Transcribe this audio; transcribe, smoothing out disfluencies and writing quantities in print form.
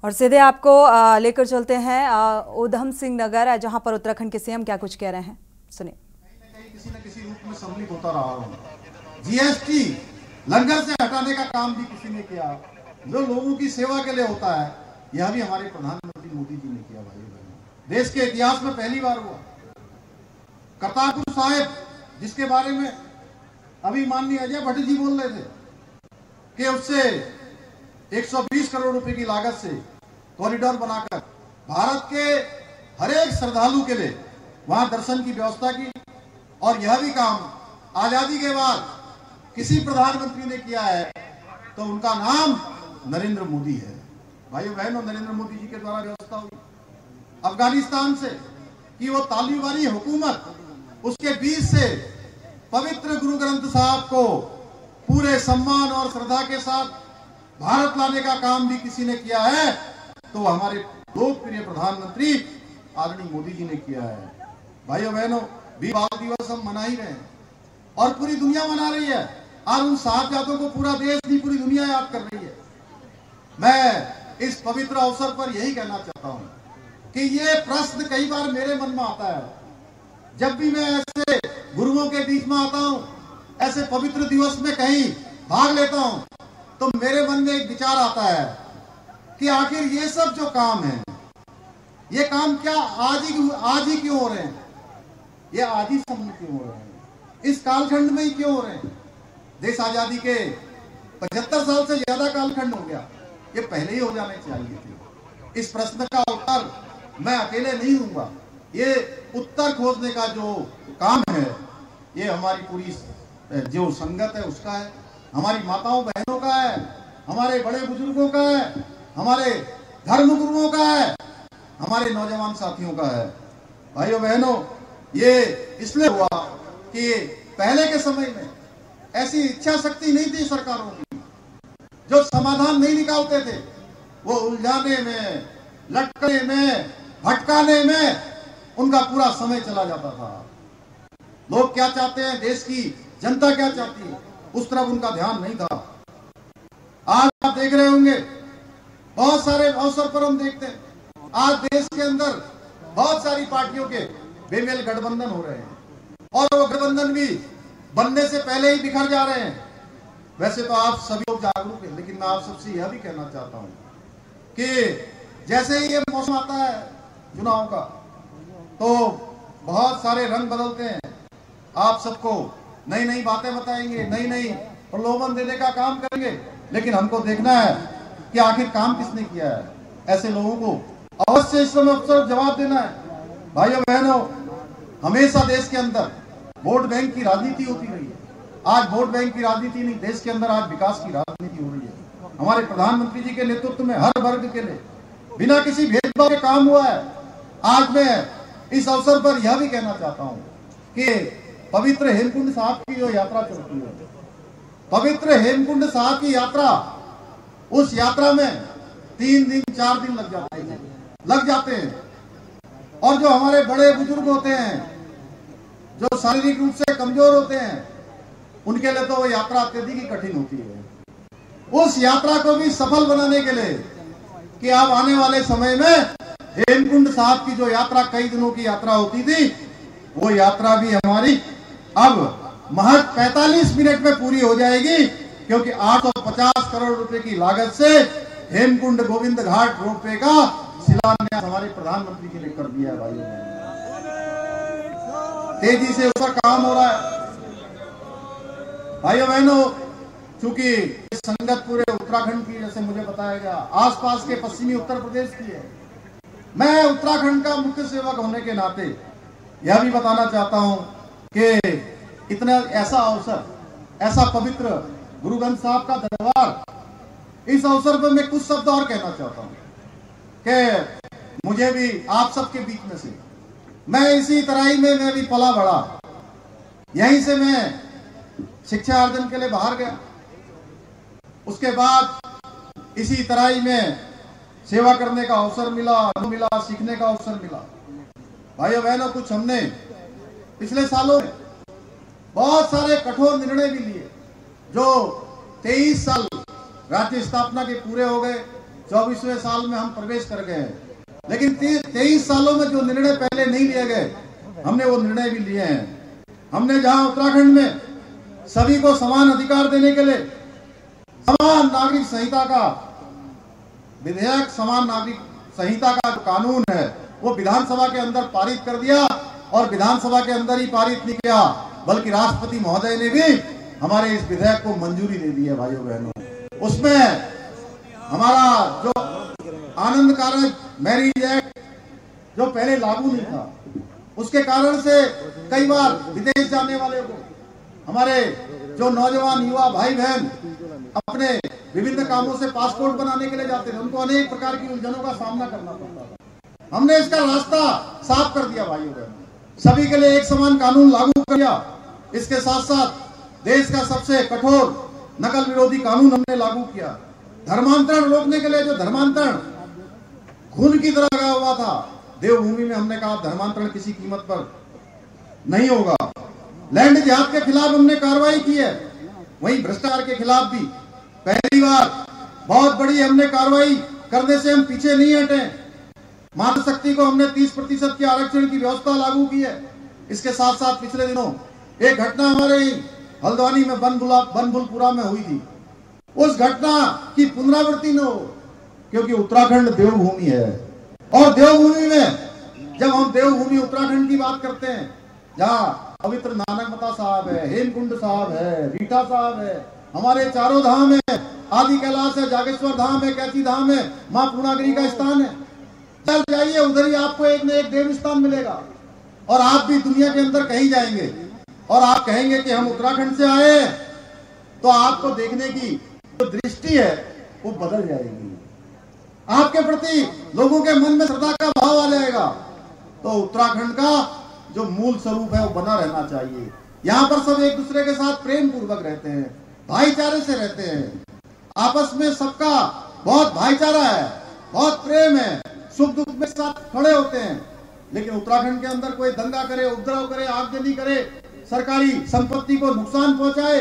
और सीधे आपको लेकर चलते हैं उधम सिंह नगर, जहां पर उत्तराखंड के सीएम क्या कुछ कह रहे हैं, सुनिए। किसी न किसी रूप में सम्मिलित होता रहा हूं। जीएसटी लंगर से हटाने का काम भी किसी ने किया, जो लोगों की सेवा के लिए होता है, यह भी हमारे प्रधानमंत्री मोदी जी ने किया। भाई बहनों, देश के इतिहास में पहली बार हुआ। करतारपुर साहिब, जिसके बारे में अभी माननीय अजय भट्ट जी बोल रहे थे कि उससे 120 करोड़ रुपए की लागत से कॉरिडोर बनाकर भारत के हर एक श्रद्धालु के लिए वहां दर्शन की व्यवस्था की, और यह भी काम आजादी के बाद किसी प्रधानमंत्री ने किया है तो उनका नाम नरेंद्र मोदी है। भाइयों बहनों, नरेंद्र मोदी जी के द्वारा व्यवस्था हुई। अफगानिस्तान से कि वो तालिबानी हुकूमत, उसके बीच से पवित्र गुरु ग्रंथ साहब को पूरे सम्मान और श्रद्धा के साथ भारत लाने का काम भी किसी ने किया है तो हमारे लोकप्रिय प्रधानमंत्री आदरणीय मोदी जी ने किया है। भाइयों बहनों, वीर बाल दिवस हम मना ही रहे हैं और पूरी दुनिया मना रही है। आज उन साहबजादों को पूरा देश नहीं, पूरी दुनिया याद कर रही है। मैं इस पवित्र अवसर पर यही कहना चाहता हूं कि ये प्रश्न कई बार मेरे मन में आता है, जब भी मैं ऐसे गुरुओं के बीच में आता हूं, ऐसे पवित्र दिवस में कहीं भाग लेता हूं, तो मेरे मन में एक विचार आता है कि आखिर ये सब जो काम है, ये काम क्या आज ही क्यों हो रहे हैं? ये आज ही समय क्यों हो रहे हैं? इस कालखंड में ही क्यों हो रहे हैं? देश आजादी के 75 साल से ज्यादा कालखंड हो गया, ये पहले ही हो जाने चाहिए थे। इस प्रश्न का उत्तर मैं अकेले नहीं दूंगा। ये उत्तर खोजने का जो काम है, ये हमारी पूरी जो संगत है उसका है, हमारी माताओं बहनों का है, हमारे बड़े बुजुर्गों का है, हमारे धर्म गुरुओं का है, हमारे नौजवान साथियों का है। भाइयों बहनों, ये इसलिए हुआ कि पहले के समय में ऐसी इच्छा शक्ति नहीं थी सरकारों की, जो समाधान नहीं निकालते थे, वो उलझाने में, लटकने में, भटकाने में उनका पूरा समय चला जाता था। लोग क्या चाहते हैं, देश की जनता क्या चाहती है, उस तरफ उनका ध्यान नहीं था। आज आप देख रहे होंगे, बहुत सारे अवसर पर हम देखते हैं आज देश के अंदर बहुत सारी पार्टियों के बेमेल गठबंधन हो रहे हैं और वो गठबंधन भी बनने से पहले ही बिखर जा रहे हैं। वैसे तो आप सभी लोग जागरूक हैं, लेकिन मैं आप सबसे यह भी कहना चाहता हूं कि जैसे ही ये मौसम आता है चुनाव का, तो बहुत सारे रंग बदलते हैं। आप सबको नई नई बातें बताएंगे, नई नई प्रलोभन देने का काम करेंगे, लेकिन हमको देखना है कि आखिर काम किसने किया है। ऐसे लोगों को अवश्य इस समय अवसर जवाब देना है। भाइयों बहनों, हमेशा देश के अंदर वोट बैंक की राजनीति होती रही है। आज वोट बैंक की राजनीति नहीं, देश के अंदर आज विकास की राजनीति हो रही है। हमारे प्रधानमंत्री जी के नेतृत्व में हर वर्ग के लिए बिना किसी भेदभाव के काम हुआ है। आज मैं इस अवसर पर यह भी कहना चाहता हूं कि पवित्र हेमकुंड साहब की जो यात्रा चलती है, पवित्र हेमकुंड साहब की यात्रा, उस यात्रा में 3 दिन 4 दिन लग जाते हैं और जो हमारे बड़े बुजुर्ग होते हैं, जो शारीरिक रूप से कमजोर होते हैं, उनके लिए तो वो यात्रा अत्यधिक ही कठिन होती है। उस यात्रा को भी सफल बनाने के लिए कि अब आने वाले समय में हेमकुंड साहब की जो यात्रा कई दिनों की यात्रा होती थी, वो यात्रा भी हमारी अब महज 45 मिनट में पूरी हो जाएगी, क्योंकि 850 करोड़ रुपए की लागत से हेमकुंड गोविंद घाट रोपवे का शिलान्यास हमारे प्रधानमंत्री जी ने कर दिया है। भाइयों, तेजी से उसका काम हो रहा है। भाइयों बहनों, चूंकि संगत पूरे उत्तराखंड की, जैसे मुझे बताया गया, आसपास के पश्चिमी उत्तर प्रदेश की है, मैं उत्तराखंड का मुख्य सेवक होने के नाते यह भी बताना चाहता हूं कि इतना ऐसा अवसर, ऐसा पवित्र गुरु ग्रंथ साहब का दरबार, इस अवसर पर मैं कुछ शब्द और कहना चाहता हूं कि मुझे भी आप सबके बीच में से, मैं इसी तराई में मैं भी पला बड़ा, यहीं से मैं शिक्षा अर्जन के लिए बाहर गया, उसके बाद इसी तराई में सेवा करने का अवसर मिला, सीखने का अवसर मिला। भाइयों बहनों, कुछ हमने पिछले सालों में बहुत सारे कठोर निर्णय भी लिए। जो 23 साल राज्य स्थापना के पूरे हो गए, 24वें साल में हम प्रवेश कर गए हैं, लेकिन 23 सालों में जो निर्णय पहले नहीं लिए गए, हमने वो निर्णय भी लिए हैं। हमने जहां उत्तराखंड में सभी को समान अधिकार देने के लिए समान नागरिक संहिता का विधेयक, समान नागरिक संहिता का जो कानून है वो विधानसभा के अंदर पारित कर दिया, और विधानसभा के अंदर ही पारित नहीं किया बल्कि राष्ट्रपति महोदय ने भी हमारे इस विधेयक को मंजूरी दे दी है। भाइयों बहनों, उसमें हमारा जो आनंद कारक मैरिज एक्ट जो पहले लागू नहीं था, उसके कारण से कई बार विदेश जाने वाले को, हमारे जो नौजवान युवा भाई बहन अपने विभिन्न कामों से पासपोर्ट बनाने के लिए जाते थे, उनको अनेक प्रकार की उलझनों का सामना करना पड़ता था। हमने इसका रास्ता साफ कर दिया भाइयों बहनों, सभी के लिए एक समान कानून लागू कर दिया। इसके साथ साथ देश का सबसे कठोर नकल विरोधी कानून हमने लागू किया। धर्मांतरण रोकने के लिए, जो धर्मांतरण खून की तरह लगा हुआ था देवभूमि में, हमने कहा धर्मांतरण किसी कीमत पर नहीं होगा। लैंड जिहाद के खिलाफ हमने कार्रवाई की है, वहीं भ्रष्टाचार के खिलाफ भी पहली बार बहुत बड़ी हमने कार्रवाई करने से हम पीछे नहीं हटे। मातृशक्ति को हमने 30% के आरक्षण की व्यवस्था लागू की है। इसके साथ साथ पिछले दिनों एक घटना हमारे हल्द्वानी में बनभुलपुरा में हुई थी, उस घटना की पुनरावृत्ति न हो, क्योंकि उत्तराखंड देवभूमि है। और देवभूमि में जब हम देवभूमि उत्तराखंड की बात करते हैं, जहाँ पवित्र नानकमता साहब है, हेमकुंड साहब है, रीठा साहब है, हमारे चारों धाम है, आदि कैलाश है, जागेश्वर धाम है, कैथी धाम है, मां पूर्णागिरी का स्थान है। चल जाइए, उधर ही आपको एक न एक देव स्थान मिलेगा, और आप भी दुनिया के अंदर कहीं जाएंगे और आप कहेंगे कि हम उत्तराखंड से आए, तो आपको देखने की जो दृष्टि है वो बदल जाएगी। आपके प्रति लोगों के मन में श्रद्धा का भाव आ जाएगा। तो उत्तराखंड का जो मूल स्वरूप है वो बना रहना चाहिए। यहाँ पर सब एक दूसरे के साथ प्रेम पूर्वक रहते हैं, भाईचारे से रहते हैं, आपस में सबका बहुत भाईचारा है, बहुत प्रेम है, सुख दुख में साथ खड़े होते हैं। लेकिन उत्तराखंड के अंदर कोई दंगा करे, उपद्रव करे, आगजनी करे, सरकारी संपत्ति को नुकसान पहुंचाए,